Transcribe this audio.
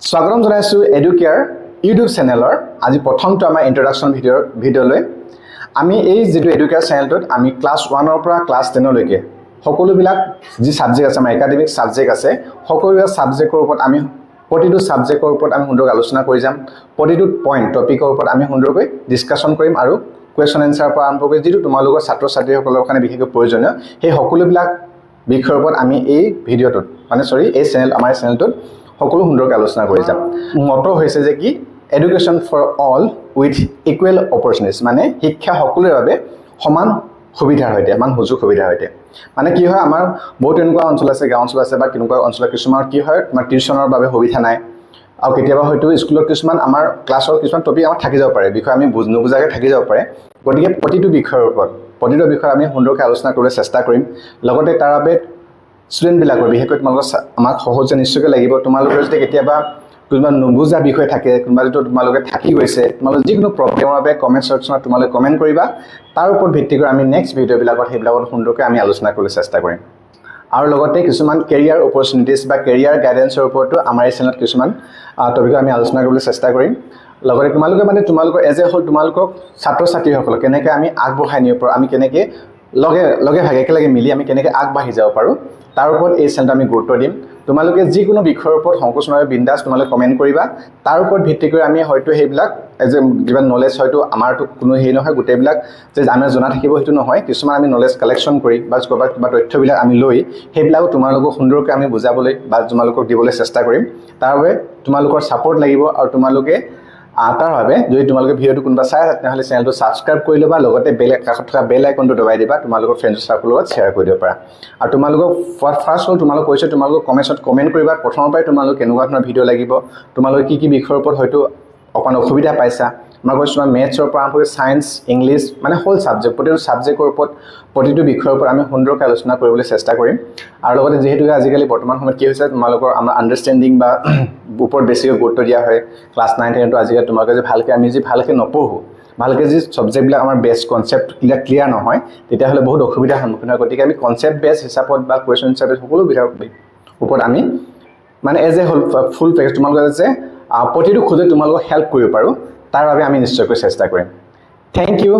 স্বাগতম জনাইছো Educare YouTube চেনেলৰ আজি প্ৰথমটো আমাৰ ইন্ট্ৰডাকচন ভিডিঅ'লৈ আমি এই যেটো এডুকেয়াৰ চেনেলটোত আমি ক্লাছ 1 ৰ পৰা ক্লাছ 10 লৈকে সকলোবিলাক যি সাবজেক্ট আছে আমাৰ একাডেমিক সাবজেক্ট আছে সকলোবিলাক সাবজেক্টৰ ওপৰত আমি প্ৰতিটো সাবজেক্টৰ ওপৰত আমি সুন্দৰ আলোচনা কৰি যাম প্ৰতিটো পইণ্ট টপিকৰ ওপৰত আমি সুন্দৰকৈ ডিসকাশন কৰিম আৰু কোৱেশ্চন এনসাৰ পৰা আৰম্ভ কৰি যেটো তোমালোকৰ ছাত্ৰ ছাত্ৰীসকলৰ কাৰণে বিশেষকৈ প্ৰয়োজনীয় সেই সকলোবিলাক বিষয়ৰ ওপৰত আমি এই ভিডিঅ'টোত মানে এই চেনেল আমাৰ চেনেলটোত সকলো সুন্দৰকৈ আলোচনা কৰি যাম মটো হৈছে যে কি education for all with equal opportunities মানে শিক্ষা সকলোৰে বাবে সমান সুবিধাৰ হৈতে মান সুযোগ সুবিধাৰ হৈতে মানে কি হয় আমাৰ বহুত এনেকুৱা অঞ্চল আছে গাঁও অঞ্চল আছে বা কিনেকুৱা অঞ্চল কিছুমান কি হয় তোমাৰ টিউচনৰ বাবে সুবিধা নাই আৰু কেতিয়াবা হয়তো স্কুলত কিছুমান আমাৰ ক্লাছৰ কিছুমান টপিক আমাৰ থাকি যাব পাৰে বিষয় আমি নুবুজাকে থাকি যাব পাৰে গতিকে প্ৰতিটো বিষয়ৰ ওপৰত প্ৰতিটো বিষয় আমি সুন্দৰকৈ আলোচনা কৰিবলৈ চেষ্টা কৰিম লগতে তাৰ বাবে স্টুডেন্ট বিলাকৰ বিশেষকৈ তোমালোকৰ আমাক সহজে নিশ্চয়কৈ লাগিব তোমালোকৰ যদি কেতিয়াবা কোনোবা নুবুজা বিষয় থাকে কোনোবা যদি তোমালোকে থাকি গৈছে তোমালোকৰ যিকোনো প্ৰবলেমৰ বাবে কমেন্ট সেকশনত তোমালোকে কমেন্ট কৰিবা তাৰ ওপৰত ভিত্তি কৰি আমি নেক্সট ভিডিঅ'বিলাকত সেইবিলাকত সুন্দৰকৈ আমি আলোচনা কৰিবলৈ চেষ্টা কৰিম আৰু লগতে কিছুমান কেৰিয়াৰ অপৰচুনিটিজ বা কেৰিয়াৰ গাইডেন্সৰ ওপৰতো আমাৰ এই চেনেলত কিছুমান টপিক আমি আলোচনা কৰিবলৈ চেষ্টা কৰিম লগতে তোমালোকে মানে তোমালোকৰ এজ এ হোল তোমালোকক ছাত্ৰ ছাত্ৰীসকলক কেনেকৈ আমি আগবঢ়াই নিব পাৰোঁ আমি কেনেকৈ লগে ভাগে একেলগে মিলি আমি কেনেকৈ আগবাঢ়ি যাব পাৰোঁ তাৰ ওপৰত এই চেনেলটো আমি গুৰুত্ব দিম তোমালোকে যিকোনো বিষয়ৰ ওপৰত সংকোচ নকৰি বিন্দাস তোমালোকে কমেন্ট কৰিবা তাৰ ওপৰত ভিত্তি কৰি আমি হয়তো সেইবিলাক এজ এ কিবা নলেজ হয়তো আমাৰটো কোনো হেই নহয় গোটেইবিলাক যে আমি জনা থাকিব হেতু নহয় কিছুমান আমি নলেজ কালেকশ্যন কৰি বা কিবা তথ্যবিলাক আমি লৈ সেইবিলাকো তোমালোকক সুন্দৰকৈ আমি বুজাবলৈ বা তোমালোকক দিবলৈ চেষ্টা কৰিম তাৰ বাবে তোমালোকৰ সাপোৰ্ট লাগিব আৰু তোমালোকে তাৰ বাবে যদি তোমালোকে ভিডিঅ'টো কোনবা চাই আছে তেতিয়াহ'লে চেনেলটো সাবস্ক্ৰাইব কৰি ল'বা লগতে কাষত থকা বেল আইকনটো দবাই দিবা তোমালোকৰ ফ্ৰেণ্ডছ সাৰ্কলৰ লগত শ্বেয়াৰ কৰি দিব পাৰা আৰু তোমালোকক ফাৰ্ষ্ট হ'ল তোমালোক কৈছে তোমালোক কমেন্টত কমেন্ট কৰিবা প্ৰথমৰ পৰাই তোমালোক কেনেকুৱা ধৰণৰ ভিডিঅ' লাগিব তোমালোকে কি বিষয়ৰ ওপৰত হয়তো অকণ অসুবিধা পাইছা আমাৰ কৈছো মেথছৰ পৰা আৰম্ভ কৰি সায়েন্স ইংলিছ মানে হোল সাবজেক্ট প্ৰতিটো সাবজেক্টৰ ওপৰত প্ৰতিটো বিষয়ৰ ওপৰত আমি সুন্দৰকৈ আলোচনা কৰিবলৈ চেষ্টা কৰিম আৰু লগতে যেহেতু আজিকালি বৰ্তমান সময়ত কি হৈছে তোমালোকৰ আমাৰ আন্ডাৰষ্টেণ্ডিং বা ওপৰত বেছিকৈ গুৰুত্ব দিয়া হয় ক্লাছ 9 10 তো আজিকালি তোমালোকে যে ভালকৈ আমি যে ভালকৈ নপঢ়ো ভালকৈ যে সাবজেক্টবিলাক আমাৰ বেস কনসেপ্ট ক্লিয়াৰ নহয় তেতিয়াহ'লে বহুত অসুবিধাৰ সন্মুখীন হয় গতিকে আমি কনসেপ্ট বেস হিচাপত বা কোৱেশ্চন হিচাপে সকলো বিষয়ৰ ওপৰত আমি মানে as a whole full package তোমালোকে যে প্ৰতিটো খোজে তোমালোকক হেল্প কৰিব পাৰো তাৰ বাবে আমি নিশ্চয়কৈ চেষ্টা কৰিম থ্যাংক ইউ